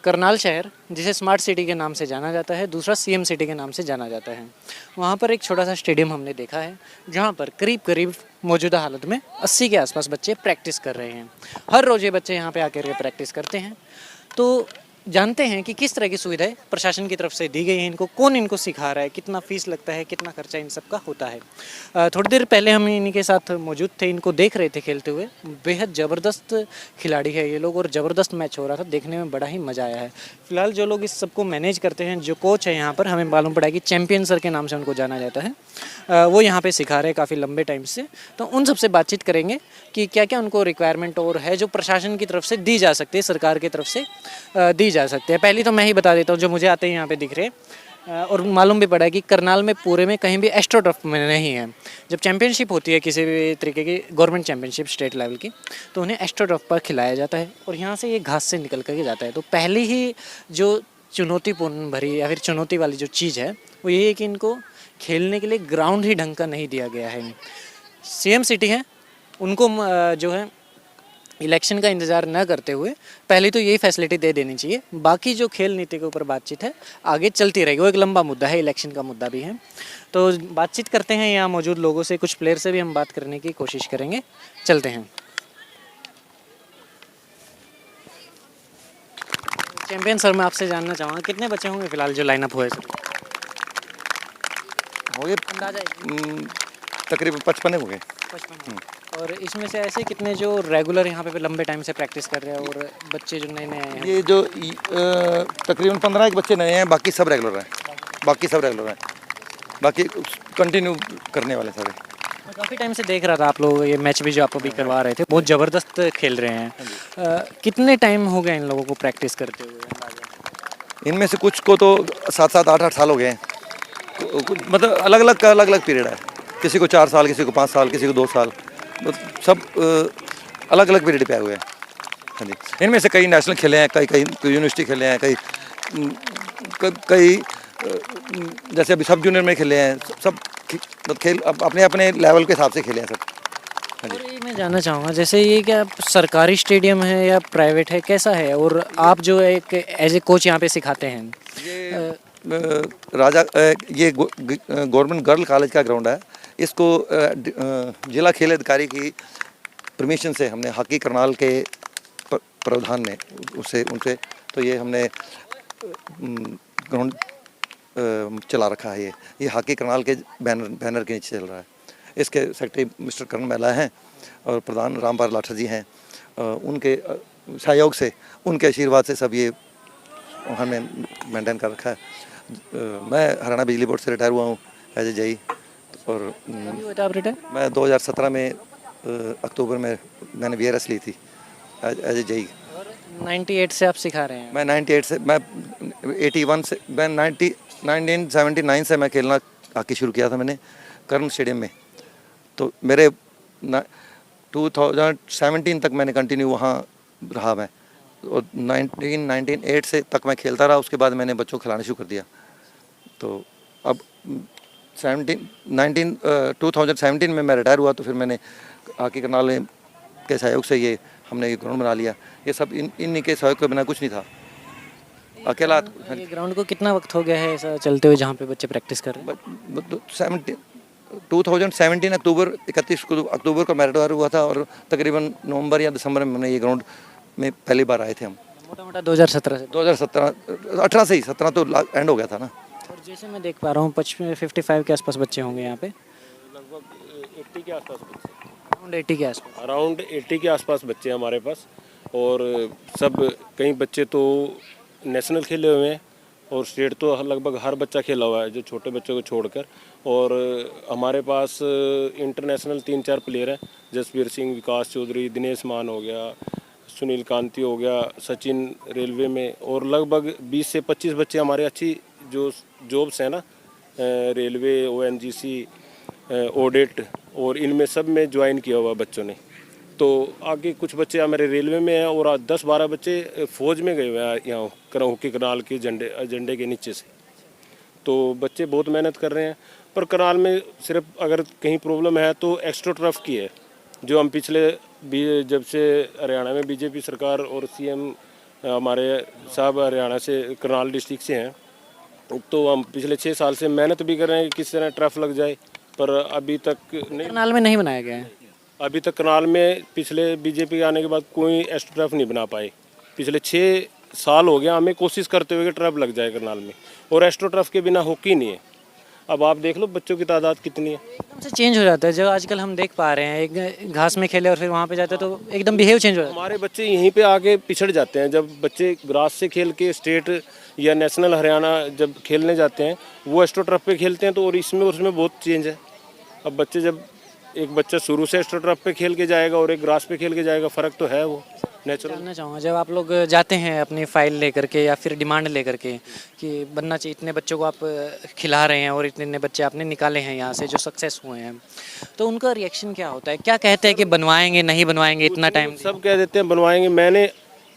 करनाल शहर, जिसे smart city के नाम से जाना जाता है, दूसरा सीएम सिटी के नाम से जाना जाता है, वहाँ पर एक छोटा सा स्टेडियम हमने देखा है, जहाँ पर करीब करीब मौजूदा हालत में 80 के आसपास बच्चे प्रैक्टिस कर रहे हैं। हर रोज़ ये बच्चे यहाँ पे आकर के प्रैक्टिस करते हैं। तो जानते हैं कि किस तरह की सुविधाएं प्रशासन की तरफ से दी गई हैं, इनको कौन इनको सिखा रहा है, कितना फीस लगता है, कितना खर्चा इन सब का होता है। थोड़ी देर पहले हम इनके साथ मौजूद थे, इनको देख रहे थे खेलते हुए। बेहद ज़बरदस्त खिलाड़ी है ये लोग और ज़बरदस्त मैच हो रहा था, देखने में बड़ा ही मज़ा आया है। फिलहाल जो लोग इस सबको मैनेज करते हैं, जो कोच है यहाँ पर, हमें मालूम पड़ा कि चैम्पियन सर के नाम से उनको जाना जाता है, वो यहाँ पे सिखा रहे हैं काफ़ी लंबे टाइम से। तो उन सबसे बातचीत करेंगे कि क्या क्या उनको रिक्वायरमेंट और है जो प्रशासन की तरफ से दी जा सकती है, सरकार की तरफ से दी जा सकती है। पहली तो मैं ही बता देता हूँ, जो मुझे आते हैं यहाँ पे दिख रहे हैं और मालूम भी पड़ा है कि करनाल में पूरे में कहीं भी एस्ट्रोटर्फ में नहीं है। जब चैंपियनशिप होती है किसी भी तरीके की गवर्नमेंट चैंपियनशिप स्टेट लेवल की, तो उन्हें एस्ट्रोटर्फ पर खिलाया जाता है और यहाँ से ये घास से निकल करके जाता है। तो पहली ही जो चुनौतीपूर्ण भरी या फिर चुनौती वाली जो चीज़ है वो ये है कि इनको खेलने के लिए ग्राउंड ही ढंग का नहीं दिया गया है। सीएम सिटी है, उनको जो है इलेक्शन का इंतज़ार न करते हुए पहले तो यही फैसिलिटी दे देनी चाहिए। बाकी जो खेल नीति के ऊपर बातचीत है आगे चलती रहेगी, वो एक लंबा मुद्दा है, इलेक्शन का मुद्दा भी है। तो बातचीत करते हैं यहाँ मौजूद लोगों से, कुछ प्लेयर से भी हम बात करने की कोशिश करेंगे। चलते हैं। चैंपियन सर, मैं आपसे जानना चाहूँगा कितने बच्चे होंगे फिलहाल जो लाइनअप हुए सर? हो गए अंदाजा तकरीबन 55 हो गए। 55। और इसमें से ऐसे कितने जो रेगुलर यहाँ पे लंबे टाइम से प्रैक्टिस कर रहे हैं और बच्चे जो नए नए आए हैं? ये जो तकरीबन 15 एक बच्चे नए हैं, बाकी सब रेगुलर हैं। बाकी कंटिन्यू करने वाले सारे। मैं काफ़ी टाइम से देख रहा था आप लोग ये मैच भी जो आप अभी करवा रहे थे, बहुत ज़बरदस्त खेल रहे हैं। कितने टाइम हो गए इन लोगों को प्रैक्टिस करते हुए अंदाजा? इनमें से कुछ को तो 7-7, 8-8 साल हो गए हैं। मतलब अलग अलग पीरियड है। किसी को 4 साल, किसी को 5 साल, किसी को 2 साल, सब अलग अलग पीरियड पे आए हुए हैं। हाँ जी, इनमें से कई नेशनल खेले हैं, कई यूनिवर्सिटी खेले हैं, कई जैसे अभी सब जूनियर में खेले हैं। सब खेल अपने अपने लेवल के हिसाब से खेले हैं सब। हाँ जी। और ये मैं जानना चाहूँगा, जैसे ये क्या सरकारी स्टेडियम है या प्राइवेट है, कैसा है? और आप जो एक एज ए कोच यहाँ पे सिखाते हैं? ये गवर्नमेंट गर्ल कॉलेज का ग्राउंड है। इसको जिला खेल अधिकारी की परमिशन से हमने हॉकी करनाल के प्रधान ने उनसे तो ये हमने ग्राउंड चला रखा है। ये हॉकी करनाल के बैनर के नीचे चल रहा है। इसके सेक्रेटरी मिस्टर करण महिला हैं और प्रधान रामपाल लाठर जी हैं। उनके सहयोग से, उनके आशीर्वाद से सब ये हमने मेंटेन कर रखा है। मैं हरियाणा बिजली बोर्ड से रिटायर हुआ हूँ एज ए जेई। और मैं 2017 में अक्टूबर में मैंने VRS ली थी एज ए जेई। 98 से आप सिखा रहे हैं? मैं 98 से, मैं 81 से, मैं 1979 से मैं खेलना हॉकी शुरू किया था मैंने कर्ण स्टेडियम में। तो मेरे 2017 तक मैंने कंटिन्यू वहाँ रहा मैं। और 1998 से तक मैं खेलता रहा। उसके बाद मैंने बच्चों को खिलाना शुरू कर दिया। तो अब 2017 में मैं रिटायर हुआ। तो फिर मैंने हॉकी करनाल के सहयोग से ये हमने ये ग्राउंड बना लिया। ये सब इन्हीं के सहयोग के बिना कुछ नहीं था, अकेला। ये ग्राउंड को कितना वक्त हो गया है ऐसा चलते हुए जहाँ पे बच्चे प्रैक्टिस कर रहे हैं? 2017 अक्टूबर 31 अक्टूबर को मैं रिटायर हुआ था और तकरीबन नवंबर या दिसंबर में हमने ये ग्राउंड में पहली बार आए थे हम। मोटा 2017 से? 18 से ही, 17 तो एंड हो गया था ना। और जैसे मैं देख पा रहा हूँ 55 के आसपास बच्चे होंगे यहाँ पे, लगभग 80 के आसपास बच्चे, अराउंड 80 के आसपास बच्चे हमारे पास। और सब कई बच्चे तो नेशनल खेले हुए हैं और स्टेट तो लगभग हर बच्चा खेला हुआ है जो छोटे बच्चों को छोड़कर। और हमारे पास इंटरनेशनल 3-4 प्लेयर हैं, जसवीर सिंह, विकास चौधरी, दिनेश मान हो गया, सुनील कांति हो गया, सचिन रेलवे में, और लगभग 20 से 25 बच्चे हमारे अच्छी जो जॉब्स हैं ना, रेलवे, ONGC, ऑडिट, और इनमें सब में ज्वाइन किया हुआ बच्चों ने। तो आगे कुछ बच्चे हमारे रेलवे में हैं और 10-12 बच्चे फौज में गए हुए हैं यहाँ हॉकी करनाल के झंडे के नीचे से। तो बच्चे बहुत मेहनत कर रहे हैं, पर करनाल में सिर्फ अगर कहीं प्रॉब्लम है तो एक्स्ट्रा टर्फ की है, जो हम पिछले जब से हरियाणा में बीजेपी सरकार और CM हमारे साहब हरियाणा से करनाल डिस्ट्रिक्ट से हैं, तो हम पिछले 6 साल से मेहनत भी कर रहे हैं कि किस तरह टर्फ लग जाए, पर अभी तक नहीं। करनाल में नहीं बनाया गया है। अभी तक करनाल में पिछले बीजेपी के आने के बाद कोई एस्ट्रो टर्फ नहीं बना पाए। पिछले 6 साल हो गया हमें कोशिश करते हुए कि टर्फ लग जाए करनाल में, और एस्ट्रो टर्फ के बिना हॉकी नहीं है। अब आप देख लो बच्चों की तादाद कितनी है। एकदम से चेंज हो जाता है, जो आजकल हम देख पा रहे हैं, एक घास में खेले और फिर वहाँ पे जाते हैं तो एकदम बिहेव चेंज हो जाता है। हमारे बच्चे यहीं पे आके पिछड़ जाते हैं। जब बच्चे ग्रास से खेल के स्टेट या नेशनल हरियाणा जब खेलने जाते हैं, वो एस्ट्रो टर्फ पे खेलते हैं, तो और इसमें उसमें बहुत चेंज है। अब बच्चे जब एक बच्चा शुरू से एस्ट्रो टर्फ पे खेल के जाएगा और एक ग्रास पे खेल के जाएगा, फ़र्क तो है वो नेचुरल। जानना चाहूँगा, जब आप लोग जाते हैं अपनी फाइल लेकर के या फिर डिमांड लेकर के कि बनना चाहिए, इतने बच्चों को आप खिला रहे हैं और इतने बच्चे आपने निकाले हैं यहाँ से जो सक्सेस हुए हैं, तो उनका रिएक्शन क्या होता है? क्या कहते हैं कि बनवाएंगे, नहीं बनवाएंगे, इतना टाइम? सब कह देते हैं बनवाएंगे। मैंने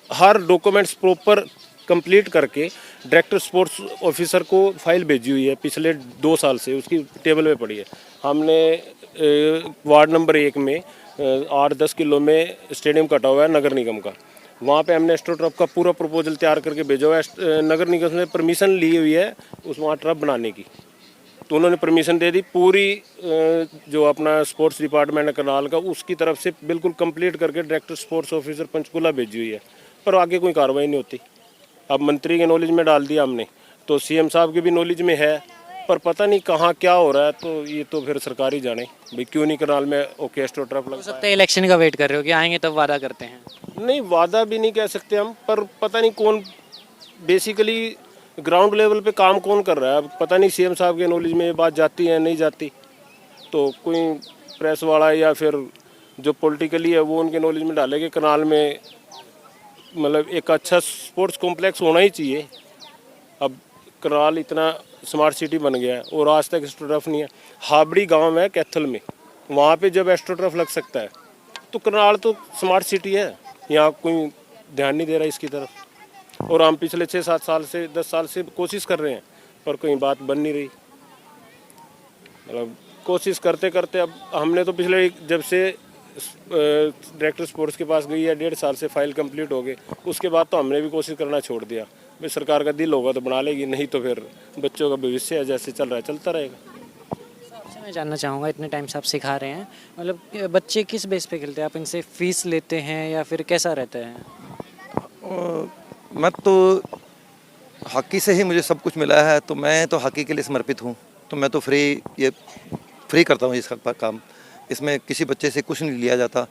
हर डॉक्यूमेंट्स प्रॉपर कंप्लीट करके डायरेक्टर स्पोर्ट्स ऑफिसर को फाइल भेजी हुई है पिछले 2 साल से, उसकी टेबल में पड़ी है। हमने वार्ड नंबर 1 में 8-10 किलो में स्टेडियम कटा हुआ है नगर निगम का, वहाँ पे हमने एस्ट्रो टर्फ का पूरा प्रपोजल तैयार करके भेजा हुआ है। नगर निगम ने परमिशन ली हुई है उस वहाँ टर्फ बनाने की, तो उन्होंने परमिशन दे दी। पूरी जो अपना स्पोर्ट्स डिपार्टमेंट है करनाल का, उसकी तरफ से बिल्कुल कंप्लीट करके डायरेक्टर स्पोर्ट्स ऑफिसर पंचकुला भेजी हुई है, पर आगे कोई कार्रवाई नहीं होती। अब मंत्री के नॉलेज में डाल दिया हमने, तो CM साहब के भी नॉलेज में है, पर पता नहीं कहाँ क्या हो रहा है। तो ये तो फिर सरकार ही जाने भाई, क्यों नहीं करनाल में ओके एस्ट्रो टर्फ लग सकता है इलेक्शन का वेट कर रहे हो कि आएंगे तब वादा करते हैं? नहीं, वादा भी नहीं कह सकते हम, पर पता नहीं कौन बेसिकली ग्राउंड लेवल पे काम कौन कर रहा है। अब पता नहीं CM साहब के नॉलेज में ये बात जाती है नहीं जाती, तो कोई प्रेस वाला या फिर जो पॉलिटिकली है वो उनके नॉलेज में डालेंगे। करनाल में मतलब एक अच्छा स्पोर्ट्स कॉम्प्लेक्स होना ही चाहिए। अब करनाल इतना स्मार्ट सिटी बन गया है और आज तक एस्ट्रो टर्फ नहीं है। हाबड़ी गांव है कैथल में, वहाँ पे जब एस्ट्रो टर्फ लग सकता है, तो करनाल तो स्मार्ट सिटी है, यहाँ कोई ध्यान नहीं दे रहा इसकी तरफ। और हम पिछले 6-7 साल से 10 साल से कोशिश कर रहे हैं, पर कोई बात बन नहीं रही। मतलब कोशिश करते करते अब हमने तो पिछले जब से डायरेक्टर स्पोर्ट्स के पास गई है 1.5 साल से फाइल कंप्लीट हो गई, उसके बाद तो हमने भी कोशिश करना छोड़ दिया। भाई सरकार का दिल होगा तो बना लेगी, नहीं तो फिर बच्चों का भविष्य है जैसे चल रहा है चलता रहेगा। आपसे मैं जानना चाहूँगा, इतने टाइम से आप सिखा रहे हैं, मतलब बच्चे किस बेस पे खेलते हैं? आप इनसे फीस लेते हैं या फिर कैसा रहता है? मैं तो हॉकी से ही मुझे सब कुछ मिला है, तो मैं तो हॉकी के लिए समर्पित हूँ। तो मैं तो फ्री करता हूँ इसका काम। इसमें किसी बच्चे से कुछ नहीं लिया जाता।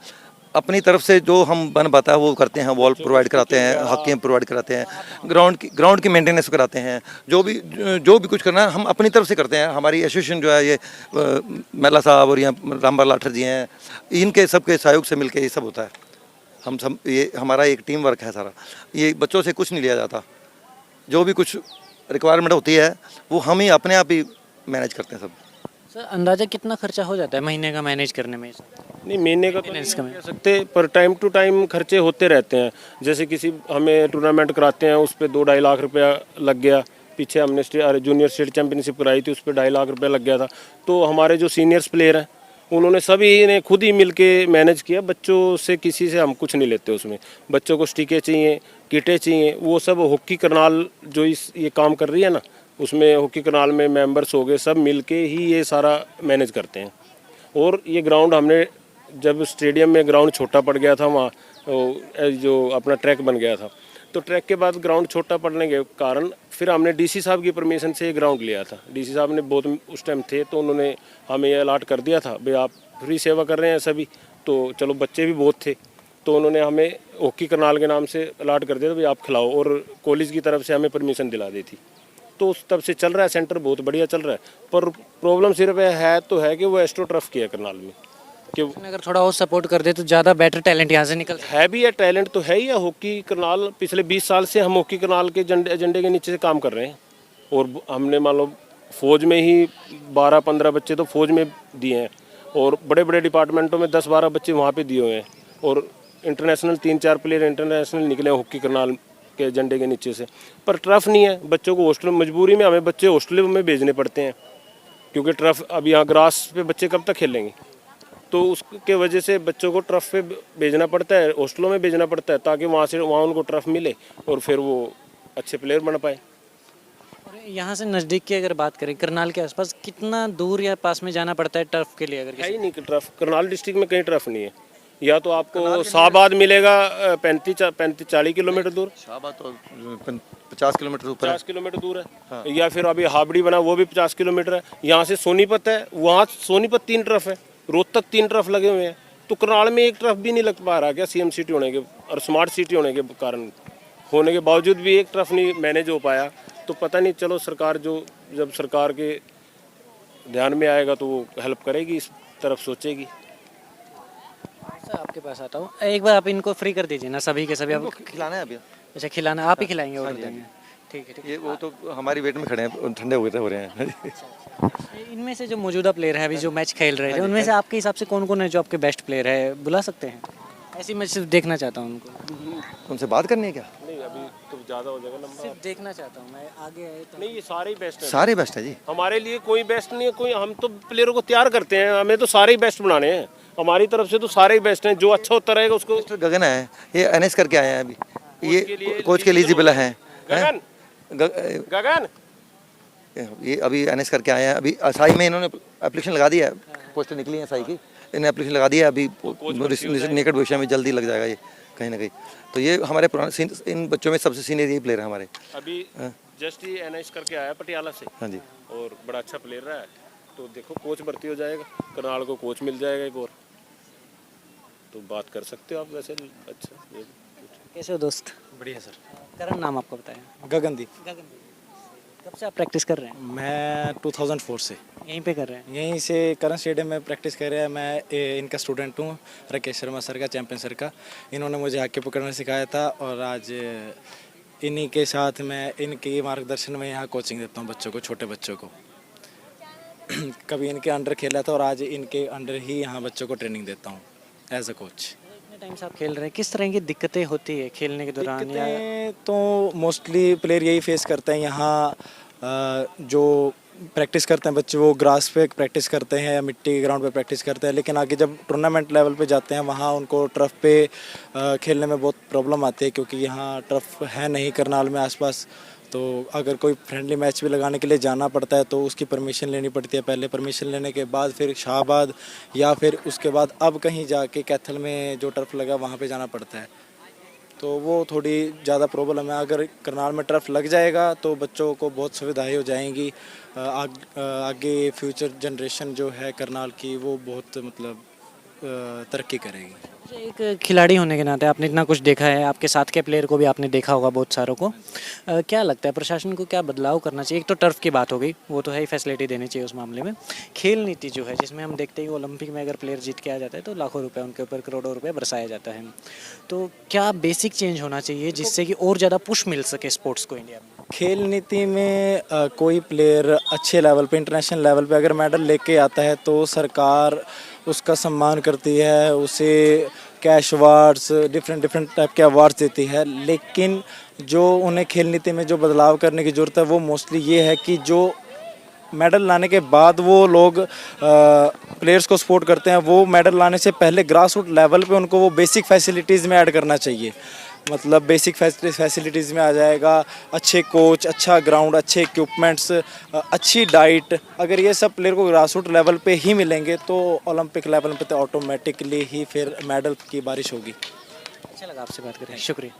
अपनी तरफ से जो हम बन पाता है वो करते हैं। बॉल प्रोवाइड कराते हैं, हॉकी प्रोवाइड कराते हैं, ग्राउंड की मेंटेनेंस कराते हैं। जो भी कुछ करना है हम अपनी तरफ से करते हैं। हमारी एसोसिएशन जो है ये मेला साहब और यहाँ रामपाल लाठर जी हैं, इनके सबके सहयोग से मिलकर ये सब होता है। हम सब ये हमारा एक टीम वर्क है सारा। ये बच्चों से कुछ नहीं लिया जाता। जो भी कुछ रिक्वायरमेंट होती है वो हम ही अपने आप ही मैनेज करते हैं सब। सर अंदाज़ा कितना खर्चा हो जाता है महीने का मैनेज करने में? नहीं, महीने का तो नहीं कह सकते, पर टाइम टू टाइम खर्चे होते रहते हैं। जैसे किसी हमें टूर्नामेंट कराते हैं, उस पर 2-2.5 लाख रुपया लग गया। पीछे हमने जूनियर स्टेट चैंपियनशिप कराई थी, उस पर 2.5 लाख रुपया लग गया था। तो हमारे जो सीनियर्स प्लेयर हैं उन्होंने सभी ने खुद ही मिल के मैनेज किया। बच्चों से किसी से हम कुछ नहीं लेते। उसमें बच्चों को स्टिकें चाहिए, किटें चाहिए, वो सब हॉकी करनाल जो ये काम कर रही है ना, उसमें हॉकी करनाल में मेंबर्स हो गए, सब मिलके ही ये सारा मैनेज करते हैं। और ये ग्राउंड हमने जब स्टेडियम में ग्राउंड छोटा पड़ गया था, वहाँ जो अपना ट्रैक बन गया था, तो ट्रैक के बाद ग्राउंड छोटा पड़ने के कारण फिर हमने DC साहब की परमिशन से ये ग्राउंड लिया था। DC साहब ने बहुत उस टाइम थे, तो उन्होंने हमें ये अलाट कर दिया था, भाई आप फ्री सेवा कर रहे हैं सभी, तो चलो बच्चे भी बहुत थे, तो उन्होंने हमें हॉकी करनाल के नाम से अलाट कर दिया था, भाई आप खिलाओ। और कॉलेज की तरफ से हमें परमिशन दिला दी थी। तो उस तब से चल रहा है, सेंटर बहुत बढ़िया चल रहा है। पर प्रॉब्लम सिर्फ है तो है कि वो एस्ट्रो टर्फ की है करनाल में, कि अगर थोड़ा और सपोर्ट कर दे तो ज़्यादा बेटर टैलेंट यहाँ से निकल है भी है, टैलेंट तो है ही है। हॉकी करनाल पिछले 20 साल से हम हॉकी करनाल के एजेंडे के नीचे से काम कर रहे हैं, और हमने मान लो फौज में ही 12-15 बच्चे तो फौज में दिए हैं, और बड़े बड़े डिपार्टमेंटों में 10-12 बच्चे वहाँ पे दिए हुए हैं, और इंटरनेशनल 3-4 प्लेयर इंटरनेशनल निकले हैं हॉकी करनाल के एजेंडे के नीचे से। पर ट्रफ नहीं है, बच्चों को हॉस्टल, मजबूरी में हमें बच्चे हॉस्टल में भेजने पड़ते हैं, क्योंकि ट्रफ अब यहाँ ग्रास पे बच्चे कब तक खेलेंगे, तो उसके वजह से बच्चों को ट्रफ पे भेजना पड़ता है, हॉस्टलों में भेजना पड़ता है, ताकि वहाँ उनको ट्रफ मिले और फिर वो अच्छे प्लेयर बन पाए। और यहाँ से नज़दीक की अगर बात करें करनाल के आसपास कितना दूर या पास में जाना पड़ता है टर्फ के लिए? अगर है ही नहीं ट्रफ, करनाल डिस्ट्रिक्ट में कहीं ट्रफ नहीं है। या तो आपको शाहबाद मिलेगा 35-40 किलोमीटर दूर, शाहबाद तो 50 किलोमीटर ऊपर है। 50 किलोमीटर दूर है, या फिर अभी हाबड़ी बना वो भी 50 किलोमीटर है। यहाँ से सोनीपत है, वहाँ सोनीपत 3 ट्रफ है, रोहतक 3 ट्रफ लगे हुए हैं, तो करनाल में एक ट्रफ भी नहीं लग पा रहा क्या? सीएम सिटी होने के और स्मार्ट सिटी होने के कारण, होने के बावजूद भी एक ट्रफ नहीं मैनेज हो पाया। तो पता नहीं, चलो सरकार जब सरकार के ध्यान में आएगा तो वो हेल्प करेगी, इस तरफ सोचेगी। सर आपके पास आता हूँ, एक बार आप इनको फ्री कर दीजिए ना सभी के सभी। आप खिलाना है अभी। अच्छा खिलाना आप ही खिलाएंगे, ऑर्डर देंगे? ठीक है ठीक ये वो तो हमारी वेट में खड़े हैं, ठंडे हो रहे हैं। है। इनमें से जो मौजूदा प्लेयर है अभी जो मैच खेल रहे थे, उनमें से आपके हिसाब से कौन कौन है जो आपके बेस्ट प्लेयर है, बुला सकते हैं? ऐसी मैं सिर्फ देखना चाहता हूँ उनको, उनसे बात करनी है क्या? नहीं अभी तो ज़्यादा हो जाएगा लंबा। सिर्फ देखना चाहता हूँ मैं, आगे आए तो। नहीं, ये सारे ही बेस्ट हैं, सारे बेस्ट है जी। हमारे लिए कोई बेस्ट नहीं है कोई। हम तो प्लेयरों को तैयार करते हैं, हमें तो सारे ही बेस्ट बनाने हैं, हमारी तरफ से तो सारे ही बेस्ट हैं। जो अच्छा होता रहेगा उसको। मिस्टर गगन है, ये एनएस करके आए हैं अभी, ये कोच के एलिजिबल हैं। गगन गगन ये अभी एनएस करके आए हैं, अभी असाई में इन्होंने एप्लीकेशन लगा दिया है, पोस्टर निकली है असाई की, इन्होंने एप्लीकेशन लगा दिया है, अभी निकट भविष्य में जल्दी लग जाएगा ये कहीं ना कहीं। तो ये हमारे पुराने इन बच्चों में सबसे सीनियर यही प्लेयर है हमारे। अभी जस्ट ही एनएस करके आया पटियाला से, हाँ जी, और बड़ा अच्छा प्लेयर रहा है। तो देखो कोच भर्ती हो जाएगा, करनाल को कोच मिल जाएगा एक और, तो बात कर सकते हो आप वैसे। अच्छा कैसे हो दोस्त? बढ़िया सर। करण नाम आपको बताया? गगनदीप। कब से आप प्रैक्टिस कर रहे हैं? मैं 2004 से यहीं पे कर रहे हैं? यहीं से करण स्टेडियम में प्रैक्टिस कर रहा है। मैं इनका स्टूडेंट हूँ, राकेश शर्मा सर का, चैंपियन सर का। इन्होंने मुझे हॉकी पकड़ना सिखाया था, और आज इन्हीं के साथ मैं इनके मार्गदर्शन में यहाँ कोचिंग देता हूँ बच्चों को, छोटे बच्चों को। कभी इनके अंडर खेला था, और आज इनके अंडर ही यहाँ बच्चों को ट्रेनिंग देता हूँ एज अ कोच। इतने टाइम से आप खेल रहे हैं, किस तरह की दिक्कतें होती है खेलने के दौरान? या दिक्कतें तो मोस्टली प्लेयर यही फेस करते हैं यहाँ। जो प्रैक्टिस करते हैं बच्चे, वो ग्रास पे प्रैक्टिस करते हैं या मिट्टी के ग्राउंड पे प्रैक्टिस करते हैं, लेकिन आगे जब टूर्नामेंट लेवल पे जाते हैं वहाँ उनको टर्फ पे खेलने में बहुत प्रॉब्लम आती है, क्योंकि यहाँ टर्फ है नहीं करनाल में आसपास। तो अगर कोई फ्रेंडली मैच भी लगाने के लिए जाना पड़ता है तो उसकी परमिशन लेनी पड़ती है पहले। परमिशन लेने के बाद फिर शाहबाद, या फिर उसके बाद अब कहीं जाके कैथल में जो टर्फ लगा वहाँ पे जाना पड़ता है। तो वो थोड़ी ज़्यादा प्रॉब्लम है। अगर करनाल में टर्फ लग जाएगा तो बच्चों को बहुत सुविधाएं हो जाएंगी। आगे फ्यूचर जनरेशन जो है करनाल की, वो बहुत मतलब तरक्की करेगी। एक खिलाड़ी होने के नाते आपने इतना कुछ देखा है, आपके साथ के प्लेयर को भी आपने देखा होगा बहुत सारों को। क्या लगता है प्रशासन को क्या बदलाव करना चाहिए? एक तो टर्फ की बात हो गई, वो तो है ही, फैसिलिटी देनी चाहिए उस मामले में। खेल नीति जो है, जिसमें हम देखते हैं कि ओलंपिक में अगर प्लेयर जीत के आ जाता है तो लाखों रुपए उनके ऊपर, करोड़ों रुपए बरसाया जाता है। तो क्या बेसिक चेंज होना चाहिए जिससे कि और ज़्यादा पुश मिल सके स्पोर्ट्स को इंडिया में? खेल नीति में कोई प्लेयर अच्छे लेवल पे, इंटरनेशनल लेवल पे अगर मेडल लेके आता है तो सरकार उसका सम्मान करती है, उसे कैश अवार्ड्स, डिफरेंट टाइप के अवार्ड्स देती है। लेकिन जो उन्हें खेल नीति में जो बदलाव करने की ज़रूरत है वो मोस्टली ये है कि जो मेडल लाने के बाद वो लोग प्लेयर्स को सपोर्ट करते हैं, वो मेडल लाने से पहले ग्रास रूट लेवल पे उनको वो बेसिक फैसिलिटीज़ में ऐड करना चाहिए। मतलब बेसिक फैसिलिटीज़ में आ जाएगा अच्छे कोच, अच्छा ग्राउंड, अच्छे इक्विपमेंट्स, अच्छी डाइट। अगर ये सब प्लेयर को ग्रास रूट लेवल पे ही मिलेंगे तो ओलंपिक लेवल पे तो ऑटोमेटिकली ही फिर मेडल की बारिश होगी। अच्छा लगा आपसे बात करें, शुक्रिया।